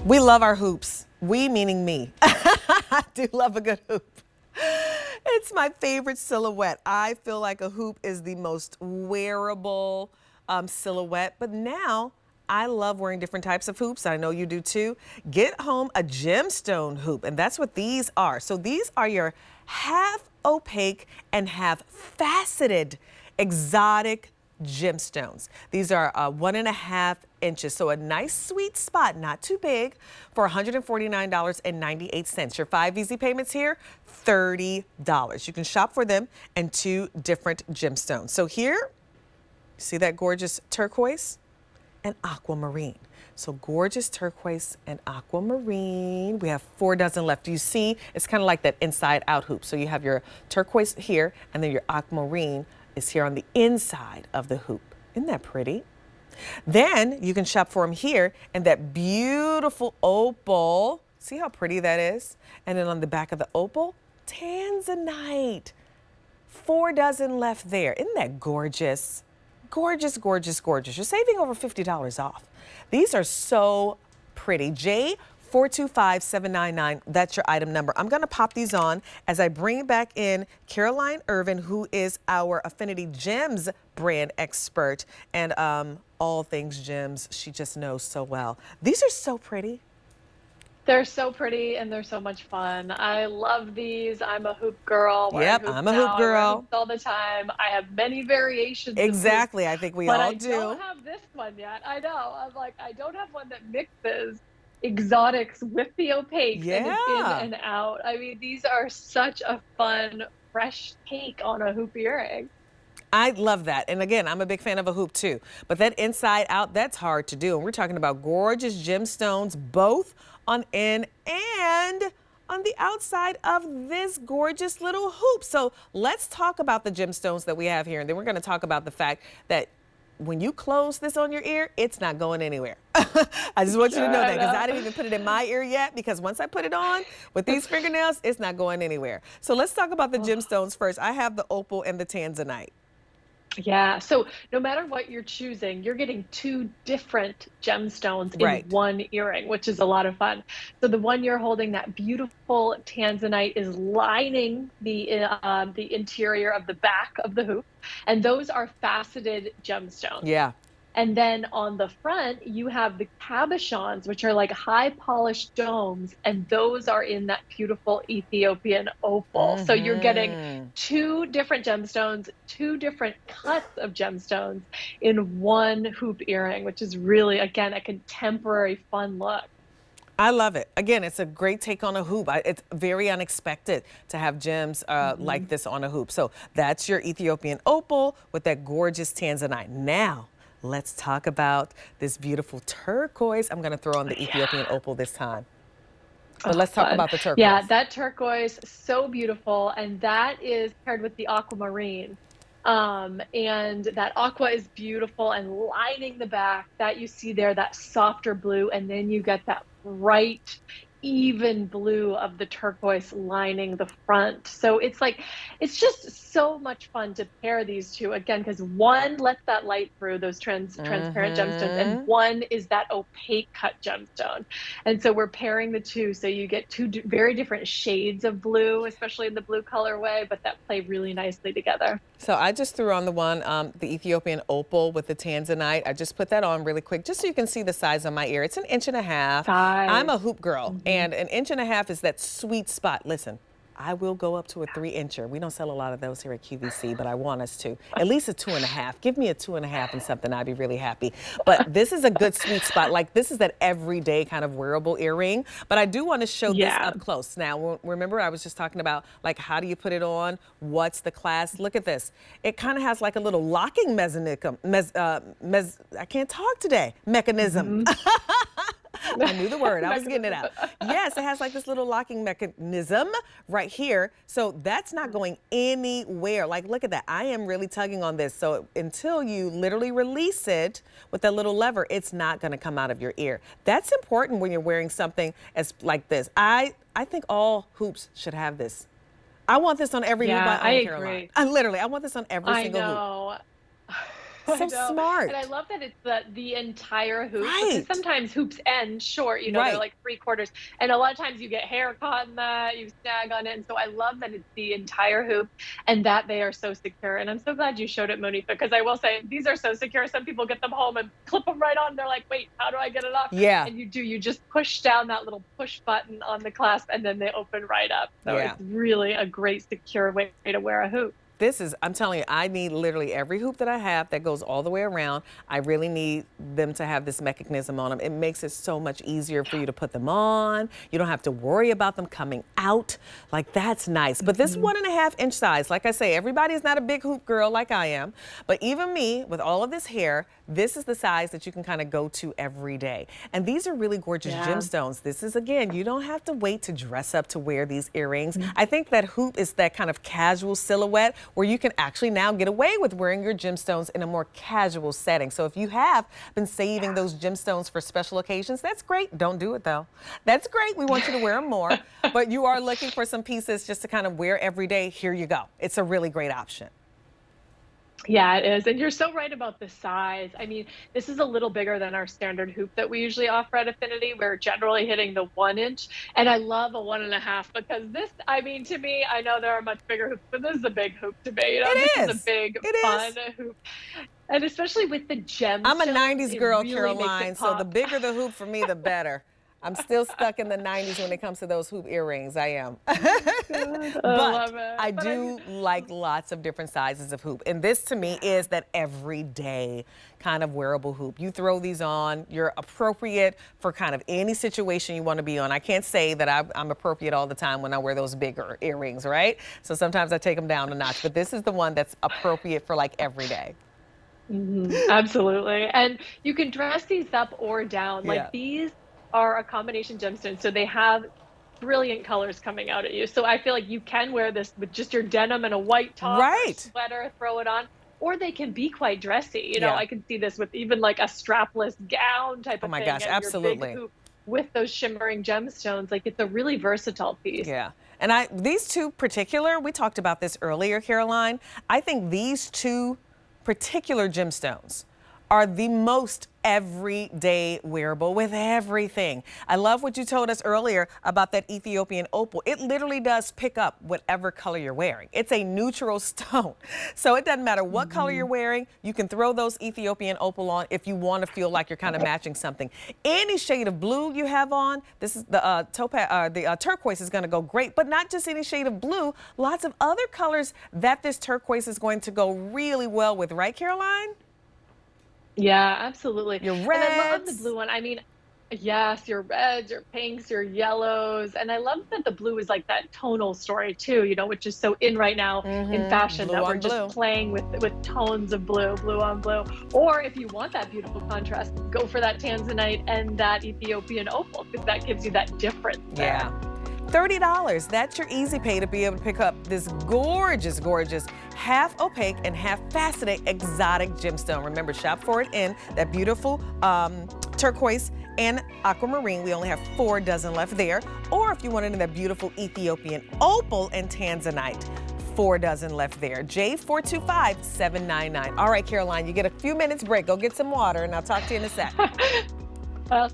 We love our hoops. We meaning me. I do love a good hoop. It's my favorite silhouette. I feel like a hoop is the most wearable silhouette, but now I love wearing different types of hoops. I know you do too. Get home a gemstone hoop, and that's what these are. So these are your half opaque and half faceted exotic gemstones. These are 1.5 inches, so a nice sweet spot, not too big, for $149.98. Your 5 easy payments here, $30. You can shop for them in 2 different gemstones. So here, see that gorgeous turquoise and aquamarine. So gorgeous turquoise and aquamarine. We have 4 dozen left. You see, it's kind of like that inside out hoop. So you have your turquoise here, and then your aquamarine is here on the inside of the hoop. Isn't that pretty? Then you can shop for them here in that beautiful opal. See how pretty that is? And then on the back of the opal, tanzanite. 4 dozen left there. Isn't that gorgeous? Gorgeous, gorgeous, gorgeous. You're saving over $50 off. These are so pretty. J425799, that's your item number. I'm gonna pop these on as I bring back in Caroline Irvin, who is our Affinity Gems brand expert and all things gems. She just knows so well. These are so pretty. They're so pretty and they're so much fun. I love these. I'm a hoop girl. Yep, I'm a hoop I wear girl. hoops all the time. I have many variations. Exactly, I think we all do. But I don't have this one yet. I know. I'm like, I don't have one that mixes exotics with the opaques and is in and out. I mean, these are such a fun, fresh take on a hoop earring. I love that. And again, I'm a big fan of a hoop too. But that inside out, that's hard to do. And we're talking about gorgeous gemstones, both on in and on the outside of this gorgeous little hoop. So let's talk about the gemstones that we have here. And then we're going to talk about the fact that when you close this on your ear, it's not going anywhere. I just want you to know that because I didn't even put it in my ear yet, because once I put it on with these fingernails, it's not going anywhere. So let's talk about the gemstones first. I have the opal and the tanzanite. Yeah, so no matter what you're choosing, you're getting 2 different gemstones in one earring, which is a lot of fun. So the one you're holding, that beautiful tanzanite, is lining the interior of the back of the hoop, and those are faceted gemstones. Yeah. And then on the front, you have the cabochons, which are like high polished domes, and those are in that beautiful Ethiopian opal. So you're getting 2 different gemstones, 2 different cuts of gemstones in one hoop earring, which is really, again, a contemporary fun look. I love it. Again, it's a great take on a hoop. It's very unexpected to have gems like this on a hoop. So that's your Ethiopian opal with that gorgeous tanzanite. Now, let's talk about this beautiful turquoise. I'm going to throw on the Ethiopian opal this time. But let's talk about the turquoise. Yeah, that turquoise, so beautiful. And that is paired with the aquamarine. And that aqua is beautiful and lining the back. That you see there, that softer blue. And then you get that bright, even blue of the turquoise lining the front. So it's like, it's just so much fun to pair these 2 again, because one lets that light through, those transparent gemstones, and one is that opaque cut gemstone. And so we're pairing the 2, so you get 2 very different shades of blue, especially in the blue colorway, but that play really nicely together. So I just threw on the one, the Ethiopian opal with the tanzanite. I just put that on really quick, just so you can see the size of my ear. It's 1.5 inches. I'm a hoop girl, and 1.5 inches is that sweet spot. Listen, I will go up to a 3-incher. We don't sell a lot of those here at QVC, but I want us to. At least a 2.5. Give me a 2.5 and something, I'd be really happy. But this is a good sweet spot. Like, this is that everyday kind of wearable earring. But I do want to show this up close. Now, remember I was just talking about, like, how do you put it on? What's the class? Look at this. It kind of has like a little locking mechanism. I can't talk today. Mechanism. I knew the word. I was getting it out. Yes, it has like this little locking mechanism right here. So that's not going anywhere. Like, look at that. I am really tugging on this. So until you literally release it with that little lever, it's not going to come out of your ear. That's important when you're wearing something as like this. I think all hoops should have this. I want this on every hoop I own, Caroline. agree. I want this on every single hoop. So smart. And I love that it's the entire hoop. Right. Because sometimes hoops end short, you know, they're like 3/4. And a lot of times you get hair caught in that, you snag on it. And so I love that it's the entire hoop and that they are so secure. And I'm so glad you showed it, Monique, because I will say these are so secure. Some people get them home and clip them right on. They're like, wait, how do I get it off? Yeah. And you just push down that little push button on the clasp and then they open right up. So it's really a great secure way to wear a hoop. I'm telling you, I need literally every hoop that I have that goes all the way around. I really need them to have this mechanism on them. It makes it so much easier for you to put them on. You don't have to worry about them coming out. Like, that's nice. But this 1.5 inch size, like I say, everybody is not a big hoop girl like I am. But even me, with all of this hair, this is the size that you can kind of go to every day. And these are really gorgeous gemstones. This is, again, you don't have to wait to dress up to wear these earrings. I think that hoop is that kind of casual silhouette where you can actually now get away with wearing your gemstones in a more casual setting. So if you have been saving those gemstones for special occasions, that's great. Don't do it though. That's great. We want you to wear them more. But you are looking for some pieces just to kind of wear every day. Here you go. It's a really great option. Yeah, it is. And you're so right about the size. I mean, this is a little bigger than our standard hoop that we usually offer at Affinity. We're generally hitting the 1 inch. And I love a 1.5 because this, I mean, to me, I know there are much bigger hoops, but this is a big hoop to me. You know, this is a big, fun hoop. And especially with the gems. I'm a 90s girl, really, Caroline, so the bigger the hoop for me, the better. I'm still stuck in the 90s when it comes to those hoop earrings. I am. But I do like lots of different sizes of hoop. And this to me is that everyday kind of wearable hoop. You throw these on, you're appropriate for kind of any situation you want to be on. I can't say that I'm appropriate all the time when I wear those bigger earrings, right? So sometimes I take them down a notch, but this is the one that's appropriate for like every day. Absolutely. And you can dress these up or down. Like these are a combination gemstone, so they have brilliant colors coming out at you. So I feel like you can wear this with just your denim and a white top or a sweater, throw it on, or they can be quite dressy. You know, I can see this with even like a strapless gown type of thing. Oh my gosh, absolutely. With those shimmering gemstones, like it's a really versatile piece. Yeah. And these two particular, we talked about this earlier, Caroline. I think these two particular gemstones are the most everyday wearable with everything. I love what you told us earlier about that Ethiopian opal. It literally does pick up whatever color you're wearing. It's a neutral stone. So it doesn't matter what color you're wearing, you can throw those Ethiopian opal on if you want to feel like you're kind of matching something. Any shade of blue you have on, this is the turquoise is going to go great, but not just any shade of blue, lots of other colors that this turquoise is going to go really well with, right, Caroline? Yeah, absolutely. Your reds. And I love the blue one. I mean, yes, your reds, your pinks, your yellows. And I love that the blue is like that tonal story too, you know, which is so in right now in fashion, that we're just playing with tones of blue on blue. Or if you want that beautiful contrast, go for that tanzanite and that Ethiopian opal, because that gives you that difference there. $30, that's your easy pay to be able to pick up this gorgeous, gorgeous half-opaque and half-faceted exotic gemstone. Remember, shop for it in that beautiful turquoise and aquamarine. We only have 4 dozen left there. Or if you want it in that beautiful Ethiopian opal and tanzanite, 4 dozen left there. J425-799. All right, Caroline, you get a few minutes break. Go get some water, and I'll talk to you in a sec. Well,